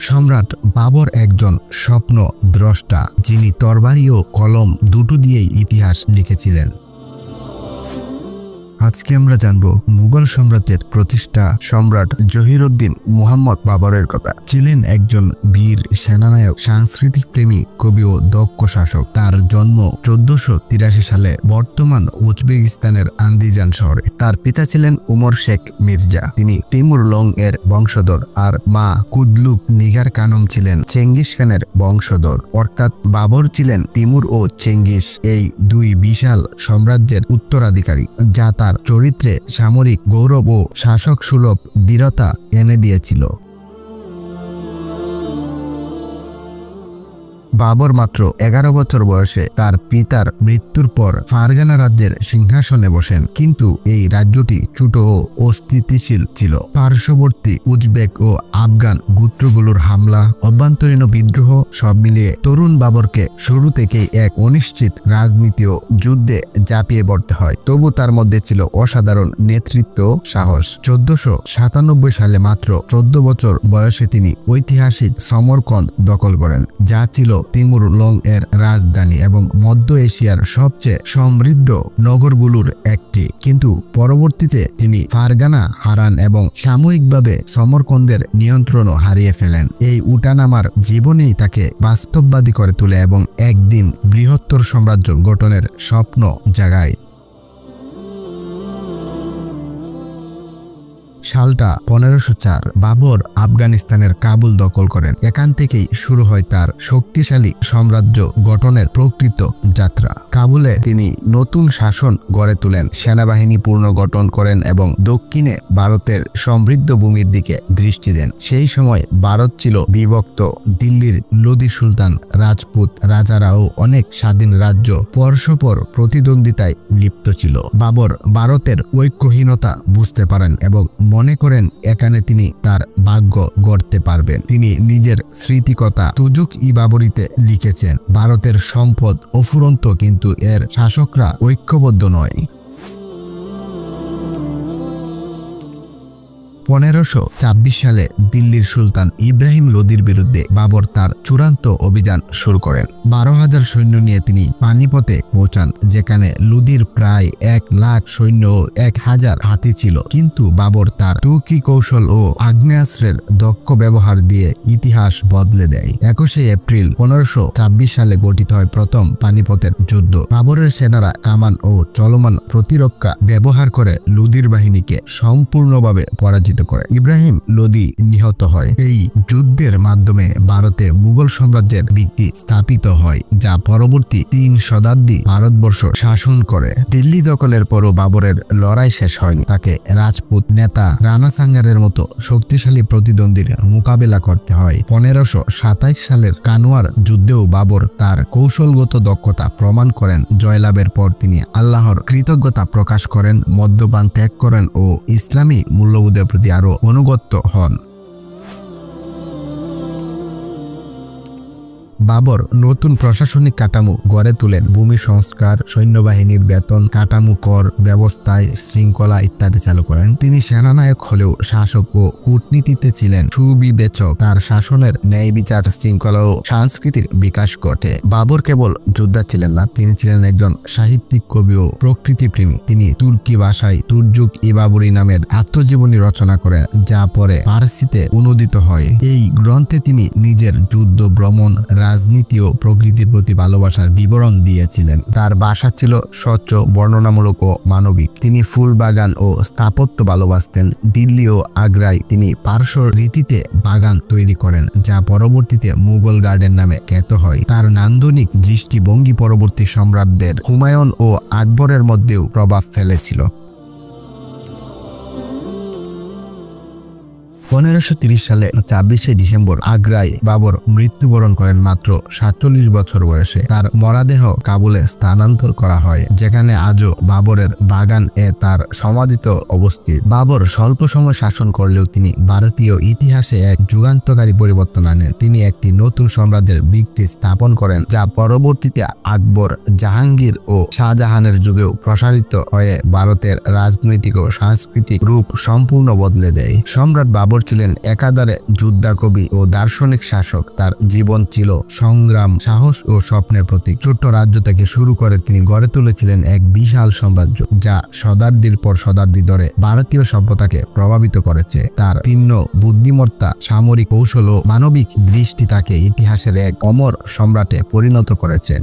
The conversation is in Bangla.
সম্রাট বাবর একজন স্বপ্ন দ্রষ্টা, যিনি তরবারি ও কলম দুটো দিয়েই ইতিহাস লিখেছিলেন। আজকে আমরা জানব মুঘল সম্রাটের প্রতিষ্ঠা সম্রাট জহিরুদ্দিন মুহাম্মদ বাবরের কথা। ছিলেন একজন বীর সেনানায়ক, সাংস্কৃতিক প্রেমী, কবি ও দক্ষ শাসক। তার জন্ম 1483 সালে বর্তমান উজবেকিস্তানের আন্দিজান শহরে। তার পিতা ছিলেন উমর শেখ মির্জা, তিনি তিমুর লং এর বংশধর, আর মা কুদলুক নিগার কানম ছিলেন চেঙ্গিস খানের বংশধর। অর্থাৎ বাবর ছিলেন তিমুর ও চেঙ্গিস এই দুই বিশাল সাম্রাজ্যের উত্তরাধিকারী, যা তার চরিত্রে সামরিক গৌরব ও শাসক সুলভ দৃঢ়তা এনে দিয়েছিল। বাবর মাত্র 11 বছর বয়সে তার পিতার মৃত্যুর পর ফারগানা রাজ্যের সিংহাসনে বসেন, কিন্তু এই রাজ্যটি ছোট ও অস্থিতিশীল ছিল। পার্শ্ববর্তী উজবেক ও আফগান গোত্রগুলোর হামলা, অভ্যন্তরীণ বিদ্রোহ সব মিলিয়ে তরুণ বাবরকে শুরু থেকেই এক অনিশ্চিত রাজনীতি ও যুদ্ধে ঝাঁপিয়ে পড়তে হয়। তবু তার মধ্যে ছিল অসাধারণ নেতৃত্ব সাহস। 1497 সালে মাত্র 14 বছর বয়সে তিনি ঐতিহাসিক সমরকন্দ দখল করেন, যা ছিল তিমুর লং এর রাজধানী এবং মধ্য এশিয়ার সবচেয়ে সমৃদ্ধ নগরগুলোর একটি। কিন্তু পরবর্তীতে তিনি ফারগানা হারান এবং সাময়িকভাবে সমরকন্দের নিয়ন্ত্রণও হারিয়ে ফেলেন। এই উঠানামার জীবনেই তাকে বাস্তববাদী করে তোলে এবং একদিন বৃহত্তর সাম্রাজ্য গঠনের স্বপ্ন জাগায়। সালটা 1504। বাবর আফগানিস্তানের কাবুল দখল করেন। এখান থেকেই শুরু হয় তার শক্তিশালী সাম্রাজ্য গঠনের প্রকৃত যাত্রা। কাবুলে তিনি নতুন শাসন গড়ে তোলেন, সেনাবাহিনী পুনর্গঠন করেন এবং দক্ষিণে ভারতের সমৃদ্ধ ভূমির দিকে দৃষ্টি দেন। সেই সময় ভারত ছিল বিভক্ত। দিল্লির লোদি সুলতান, রাজপুত রাজারাও অনেক স্বাধীন রাজ্য পরস্পর প্রতিদ্বন্দ্বিতায় লিপ্ত ছিল। বাবর ভারতের ঐক্যহীনতা বুঝতে পারেন এবং মনে করেন এখানে তিনি তার ভাগ্য গড়তে পারবেন। তিনি নিজের স্মৃতিকথা তুজুক-ই-বাবরিতে লিখেছেন, ভারতের সম্পদ অফুরন্ত, কিন্তু এর শাসকরা ঐক্যবদ্ধ নয়। 1526 সালে দিল্লির সুলতান ইব্রাহিম লোদির বিরুদ্ধে বাবর তার চূড়ান্ত অভিযান শুরু করেন। 12,000 সৈন্য নিয়ে তিনি পানিপথে পৌঁছান, যেখানে লোদির প্রায় 1 লাখ সৈন্য ও 1000 হাতি ছিল। কিন্তু বাবর তার তুর্কি কৌশল ও আগ্নেয়াস্ত্রের দক্ষ ব্যবহার দিয়ে ইতিহাস বদলে দেয়। 21 এপ্রিল 1526 সালে গঠিত হয় প্রথম পানিপথের যুদ্ধ। বাবরের সেনারা কামান ও চলমান প্রতিরক্ষা ব্যবহার করে লোদির বাহিনীকে সম্পূর্ণভাবে পরাজিত করে। ইব্রাহিম লোদি নিহত হয়। এই যুদ্ধের মাধ্যমে ভারতে মুঘল সাম্রাজ্যের ভিত্তি স্থাপিত হয়, যা পরবর্তী 3 শতাব্দী ভারতবর্ষ শাসন করে। দিল্লি দখলের পরও বাবরের লড়াই শেষ হয়নি। তাকে রাজপুত নেতা রানা সাঙ্গারের মতো শক্তিশালী প্রতিদ্বন্দ্বীর মোকাবেলা করতে হয়। 1527 সালের কানওয়ার যুদ্ধেও বাবর তার কৌশলগত দক্ষতা প্রমাণ করেন। জয়লাভের পর তিনি আল্লাহর কৃতজ্ঞতা প্রকাশ করেন, মদ্যপান ত্যাগ করেন ও ইসলামী মূল্যবোধের প্রতি আরো অনুগত হন। বাবর নতুন প্রশাসনিক কাঠামো গড়ে তোলেন। ভূমি সংস্কার, সৈন্যবাহিনীর বেতন কাঠামো, কর ব্যবস্থায় শৃঙ্খলা ইত্যাদি চালু করেন। তিনি সেনানায়ক হলেও শাসক ও কূটনীতিতে ছিলেন সুবিবেচক। তার শাসনের ন্যায় বিচার, শৃঙ্খলা ও সংস্কৃতির বিকাশ ঘটে। বাবর কেবল যোদ্ধা ছিলেন না, তিনি ছিলেন একজন সাহিত্যিক, কবি ও প্রকৃতিপ্রেমী। তিনি তুর্কি ভাষায় তুজুক-ই-বাবরি নামের আত্মজীবনী রচনা করেন, যা পরে ফার্সিতে অনুদিত হয়। এই গ্রন্থে তিনি নিজের যুদ্ধ, ভ্রমণ, রাজনীতি ও প্রকৃতির প্রতি ভালোবাসার বিবরণ দিয়েছিলেন। তার ভাষা ছিল স্বচ্ছ, বর্ণনামূলক ও মানবিক। তিনি ফুল বাগান ও স্থাপত্য ভালোবাসতেন। দিল্লি ও আগ্রায় তিনি পার্শ্ব রীতিতে বাগান তৈরি করেন, যা পরবর্তীতে মুঘল গার্ডেন নামে খ্যাত হয়। তার নান্দনিক দৃষ্টিভঙ্গি পরবর্তী সম্রাটদের হুমায়ুন ও আকবরের মধ্যেও প্রভাব ফেলেছিল। 1530 সালে 24 ডিসেম্বর আগ্রায় বাবর মৃত্যুবরণ করেন মাত্র 47 বছর বয়সে। তার মরদেহ কাবুলে স্থানান্তর করা হয়, যেখানে আজও বাবরের বাগান এ তার সমাধিত অবস্থিত। বাবর স্বল্প সময় শাসন করলেও তিনি ভারতীয় ইতিহাসে এক যুগান্তকারী পরিবর্তন আনেন। তিনি একটি নতুন সাম্রাজ্যের ভিত্তি স্থাপন করেন, যা পরবর্তীতে আকবর, জাহাঙ্গীর ও শাহজাহানের যুগেও প্রসারিত হয়ে ভারতের রাজনৈতিক ও সাংস্কৃতিক রূপ সম্পূর্ণ বদলে দেয়। সম্রাট বাবর বাবর ছিলেন একাধারে যোদ্ধা, কবি ও দার্শনিক শাসক। তার জীবন ছিল সংগ্রাম, সাহস ও স্বপ্নের প্রতীক। ছোট্ট রাজ্য থেকে শুরু করে তিনি গড়ে তুলেছিলেন এক বিশাল সাম্রাজ্য, যা শতাব্দীর পর শতাব্দী ধরে ভারতীয় সভ্যতাকে প্রভাবিত করেছে। তার তীক্ষ্ণ বুদ্ধিমত্তা, সামরিক কৌশল ও মানবিক দৃষ্টি তাকে ইতিহাসের এক অমর সম্রাটে পরিণত করেছেন।